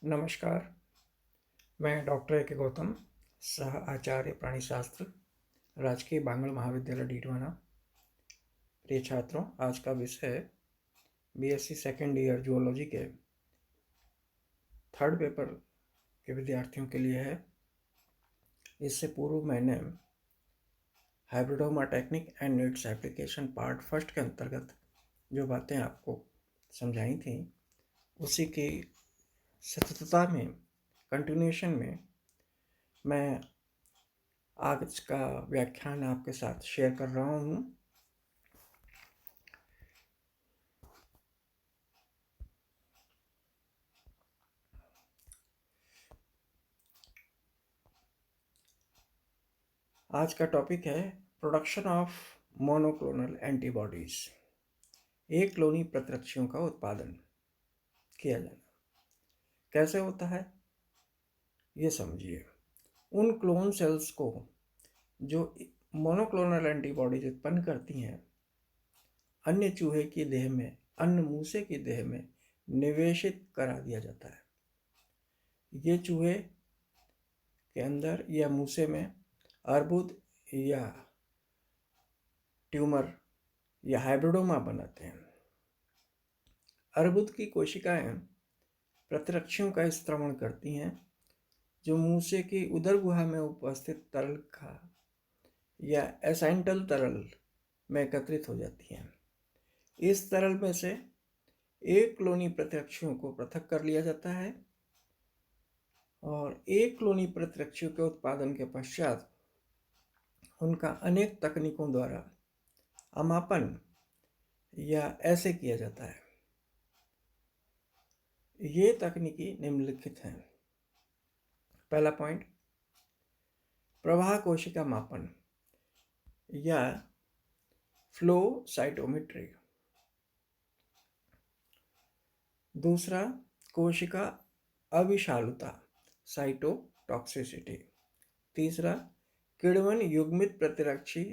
नमस्कार, मैं doctor A K. Gautam, सह आचार्य प्राणीशास्त्र, राजकीय बांगड़ महाविद्यालय डीडवाना। प्रिय छात्रों, आज का विषय बीएससी सेकेंड ईयर जूलॉजी के थर्ड पेपर के विद्यार्थियों के लिए है। इससे पूर्व मैंने hybridoma technique and its application part first के अंतर्गत जो बातें आपको समझाई थी, उसी की सततता में, कंटिन्यूएशन में मैं आज का व्याख्यान आपके साथ शेयर कर रहा हूँ। आज का टॉपिक है प्रोडक्शन ऑफ मोनोक्लोनल एंटीबॉडीज। एक क्लोनी प्रतिरक्षियों का उत्पादन किया जाना कैसे होता है, ये समझिए। उन क्लोन सेल्स को जो मोनोक्लोनल एंटीबॉडीज उत्पन्न करती हैं, अन्य चूहे की देह में, अन्य मूसे की देह में निवेशित करा दिया जाता है। ये चूहे के अंदर या मूसे में अर्बुद या ट्यूमर या हाइब्रिडोमा बनाते हैं। अर्बुद की कोशिकाएं प्रतिरक्षियों का स्त्रवण करती हैं, जो मूसे की उदर गुहा में उपस्थित तरल का या एसेंटल तरल में एकत्रित हो जाती हैं। इस तरल में से एक क्लोनी प्रतिरक्षियों को पृथक कर लिया जाता है और एक क्लोनी प्रतिरक्षियों के उत्पादन के पश्चात उनका अनेक तकनीकों द्वारा अमापन या ऐसे किया जाता है। ये तकनीकी निम्नलिखित हैं। पहला पॉइंट, प्रवाह कोशिका मापन या फ्लो साइटोमेट्री। दूसरा, कोशिका अविषालुता साइटोटॉक्सिसिटी। तीसरा, किण्वन युग्मित प्रतिरक्षी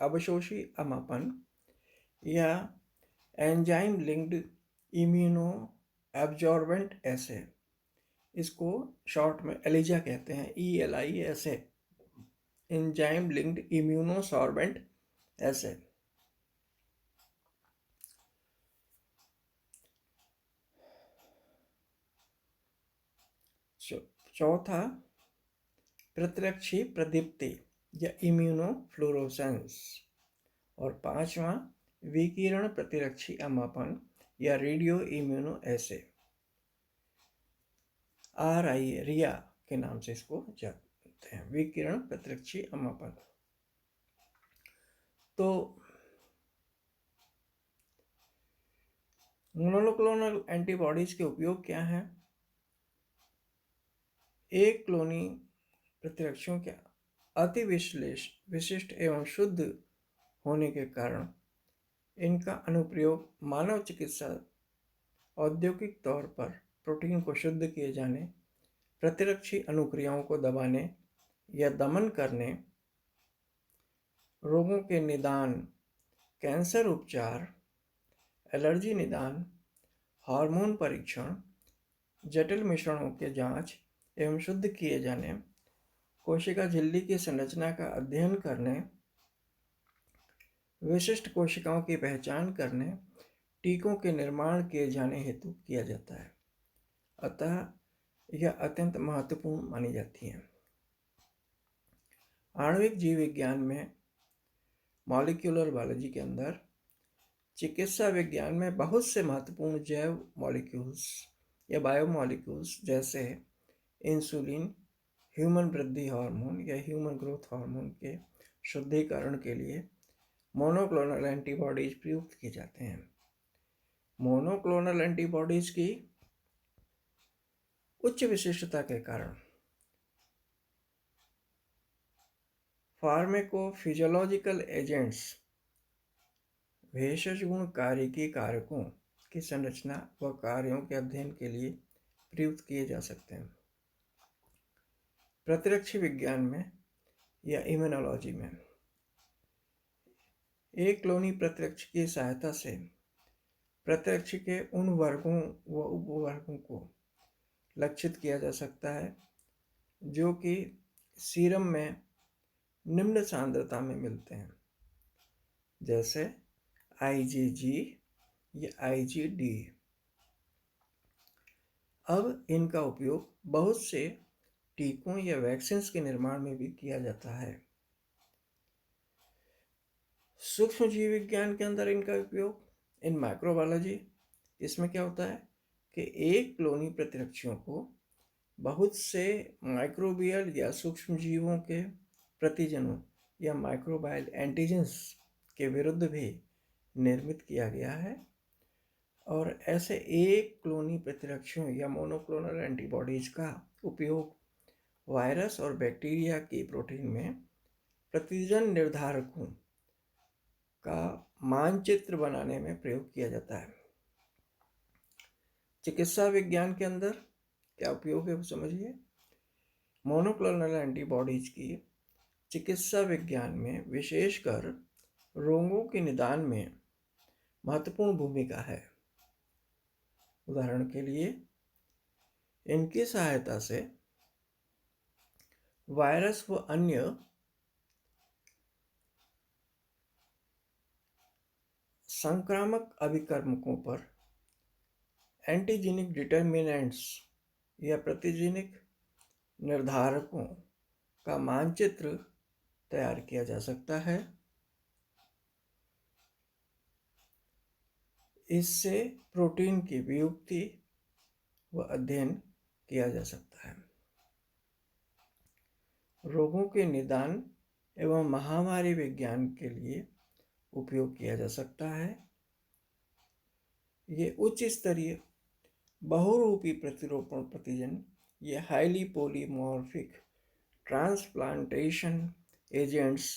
अवशोषी अमापन या एंजाइम लिंक्ड इम्यूनो एब्जॉर्बेंट एसे। इसको शॉर्ट में एलिजा कहते हैं, ELISA, एंजाइम लिंक्ड इम्यूनोसॉर्बेंट एसे। चौथा, प्रतिरक्षी प्रदीप्ति या इम्यूनोफ्लोरोसेंस। और पांचवा, विकिरण प्रतिरक्षी अमापन या रेडियो इम्यूनो एसे, RIA के नाम से इसको जानते हैं, विकिरण प्रतिरक्षी अमापन। तो मोनोक्लोनल एंटीबॉडीज के उपयोग क्या हैं? एक क्लोनी प्रतिरक्षियों के अति विशिष्ट एवं शुद्ध होने के कारण इनका अनुप्रयोग मानव चिकित्सा, औद्योगिक तौर पर प्रोटीन को शुद्ध किए जाने, प्रतिरक्षी अनुक्रियाओं को दबाने या दमन करने, रोगों के निदान, कैंसर उपचार, एलर्जी निदान, हार्मोन परीक्षण, जटिल मिश्रणों के जांच एवं शुद्ध किए जाने, कोशिका झिल्ली की संरचना का अध्ययन करने, विशिष्ट कोशिकाओं की पहचान करने, टीकों के निर्माण किए जाने हेतु किया जाता है। अतः यह अत्यंत महत्वपूर्ण मानी जाती है। आणविक जीव विज्ञान में, मॉलिक्यूलर बायोलॉजी के अंदर, चिकित्सा विज्ञान में बहुत से महत्वपूर्ण जैव मॉलिक्यूल्स या बायोमॉलिक्यूल्स जैसे इंसुलिन, ह्यूमन वृद्धि हार्मोन या ह्यूमन ग्रोथ हार्मोन के शुद्धिकरण के लिए मोनोक्लोनल एंटीबॉडीज प्रयुक्त किए जाते हैं। मोनोक्लोनल एंटीबॉडीज की उच्च विशिष्टता के कारण फार्मेकोफिजियोलॉजिकल एजेंट्स, भेषज गुणकारिकी कारकों की संरचना व कार्यों के अध्ययन के लिए प्रयुक्त किए जा सकते हैं। प्रतिरक्षी विज्ञान में या इम्यूनोलॉजी में एक क्लोनी प्रतिरक्षी की सहायता से प्रतिरक्षी के उन वर्गों व उपवर्गों को लक्षित किया जा सकता है, जो कि सीरम में निम्न सांद्रता में मिलते हैं, जैसे IgG या IgD। अब इनका उपयोग बहुत से टीकों या वैक्सीन के निर्माण में भी किया जाता है। सूक्ष्म जीव विज्ञान के अंदर इनका उपयोग इन माइक्रोबायोलॉजी, इसमें क्या होता है कि एक कॉलोनी प्रतिरक्षियों को बहुत से माइक्रोबियल या सूक्ष्म जीवों के प्रतिजनों या माइक्रोबायल एंटीजेंस के विरुद्ध भी निर्मित किया गया है, और ऐसे एक कॉलोनी प्रतिरक्षियों या मोनोक्लोनल एंटीबॉडीज का उपयोग वायरस और बैक्टीरिया की प्रोटीन में प्रतिजन निर्धारकों का मानचित्र बनाने में प्रयोग किया जाता है। चिकित्सा विज्ञान के अंदर क्या उपयोग है वो समझिए। मोनोक्लोनल एंटीबॉडीज की चिकित्सा विज्ञान में विशेषकर रोगों के निदान में महत्वपूर्ण भूमिका है। उदाहरण के लिए, इनकी सहायता से वायरस व अन्य संक्रामक अभिकर्मकों पर एंटीजेनिक डिटर्मिनेंट्स या प्रतिजेनिक निर्धारकों का मानचित्र तैयार किया जा सकता है। इससे प्रोटीन की वियुक्ति व अध्ययन किया जा सकता है। रोगों के निदान एवं महामारी विज्ञान के लिए उपयोग किया जा सकता है। ये उच्च स्तरीय बहुरूपी प्रतिरोपण प्रतिजन, ये हाईली पोलीमॉर्फिक ट्रांसप्लांटेशन एजेंट्स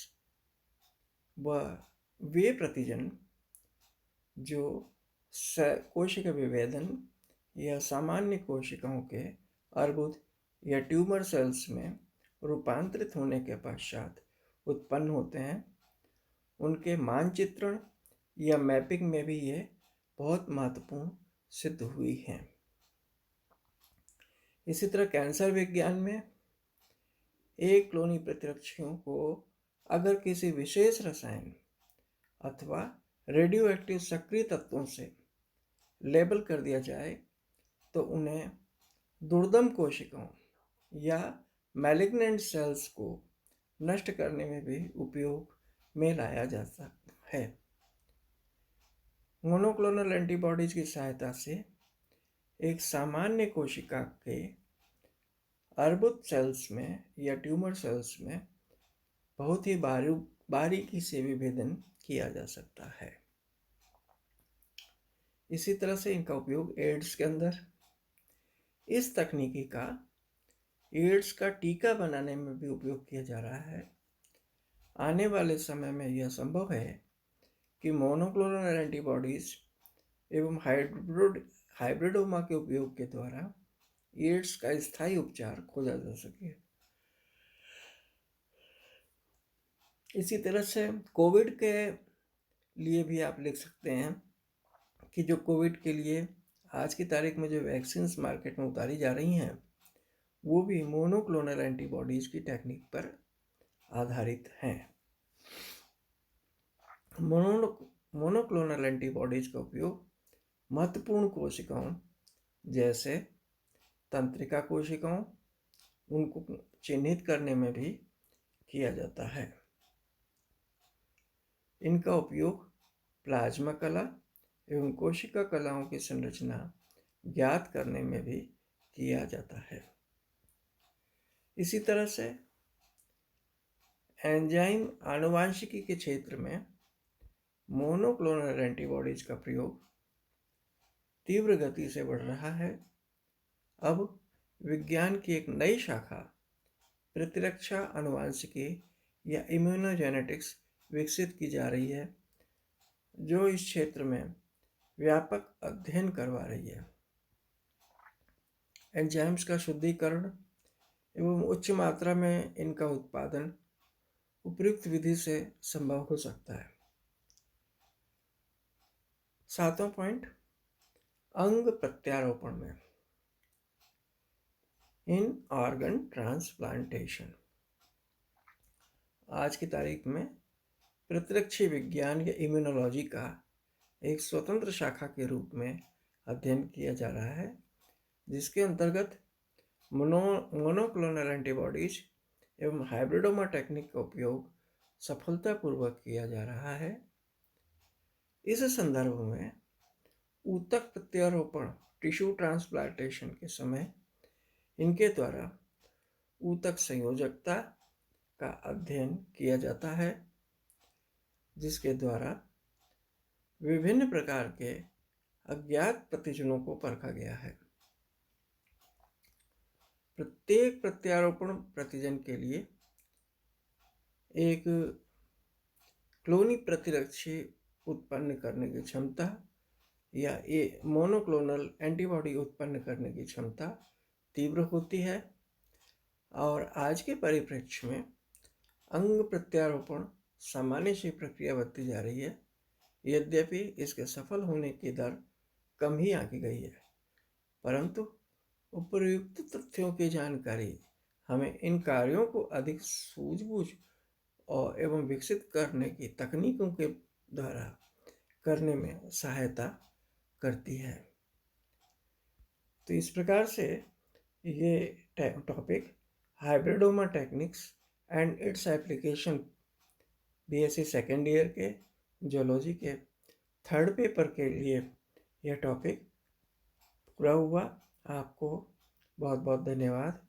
व वे प्रतिजन जो कोशिका विभेदन या सामान्य कोशिकाओं के अर्बुद या ट्यूमर सेल्स में रूपांतरित होने के पश्चात उत्पन्न होते हैं, उनके मानचित्रण या मैपिंग में भी ये बहुत महत्वपूर्ण सिद्ध हुई हैं। इसी तरह कैंसर विज्ञान में एक कॉलोनी प्रतिरक्षियों को अगर किसी विशेष रसायन अथवा रेडियो एक्टिव सक्रिय तत्वों से लेबल कर दिया जाए तो उन्हें दुर्दम कोशिकाओं या मैलिग्नेंट सेल्स को नष्ट करने में भी उपयोग में लाया जाता है। मोनोक्लोनल एंटीबॉडीज की सहायता से एक सामान्य कोशिका के अर्बुद सेल्स में या ट्यूमर सेल्स में बहुत ही बारीकी से विभेदन किया जा सकता है। इसी तरह से इनका उपयोग एड्स के अंदर, इस तकनीकी का एड्स का टीका बनाने में भी उपयोग किया जा रहा है। आने वाले समय में यह संभव है कि मोनोक्लोनल एंटीबॉडीज एवं हाइब्रिडोमा के उपयोग के द्वारा एड्स का स्थायी उपचार खोजा जा सके। इसी तरह से कोविड के लिए भी आप लिख सकते हैं कि जो कोविड के लिए आज की तारीख में जो वैक्सीन मार्केट में उतारी जा रही हैं, वो भी मोनोक्लोनल एंटीबॉडीज की टेक्निक पर आधारित हैं। मोनोक्लोनल एंटीबॉडीज का उपयोग महत्वपूर्ण कोशिकाओं जैसे तंत्रिका कोशिकाओं, उनको चिन्हित करने में भी किया जाता है। इनका उपयोग प्लाज्मा कला एवं कोशिका कलाओं की संरचना ज्ञात करने में भी किया जाता है। इसी तरह से एंजाइम आनुवांशिकी के क्षेत्र में मोनोक्लोनल एंटीबॉडीज का प्रयोग तीव्र गति से बढ़ रहा है। अब विज्ञान की एक नई शाखा प्रतिरक्षा आनुवांशिकी या इम्यूनोजेनेटिक्स विकसित की जा रही है, जो इस क्षेत्र में व्यापक अध्ययन करवा रही है। एंजाइम्स का शुद्धिकरण एवं उच्च मात्रा में इनका उत्पादन उपयुक्त विधि से संभव हो सकता है। 7वां पॉइंट, अंग प्रत्यारोपण में इन ऑर्गन ट्रांसप्लांटेशन। आज की तारीख में प्रतिरक्षी विज्ञान या इम्यूनोलॉजी का एक स्वतंत्र शाखा के रूप में अध्ययन किया जा रहा है, जिसके अंतर्गत मोनोक्लोनल एंटीबॉडीज एवं हाइब्रिडोमा टेक्निक का उपयोग सफलतापूर्वक किया जा रहा है। इस संदर्भ में ऊतक प्रत्यारोपण टिश्यू ट्रांसप्लांटेशन के समय इनके द्वारा ऊतक संयोजकता का अध्ययन किया जाता है, जिसके द्वारा विभिन्न प्रकार के अज्ञात प्रतिजनों को परखा गया है। प्रत्येक प्रत्यारोपण प्रतिजन के लिए एक क्लोनी प्रतिरक्षी उत्पन्न करने की क्षमता या मोनोक्लोनल एंटीबॉडी उत्पन्न करने की क्षमता तीव्र होती है। और आज के परिप्रेक्ष्य में अंग प्रत्यारोपण सामान्य सी प्रक्रिया बनती जा रही है, यद्यपि इसके सफल होने की दर कम ही आंकी गई है, परंतु उपर्युक्त तथ्यों की जानकारी हमें इन कार्यों को अधिक सूझबूझ और एवं विकसित करने की तकनीकों के द्वारा करने में सहायता करती है। तो इस प्रकार से ये topic hybridoma techniques and its application BSc second year के जूलॉजी के थर्ड पेपर के लिए यह टॉपिक पूरा हुआ। आपको बहुत बहुत धन्यवाद।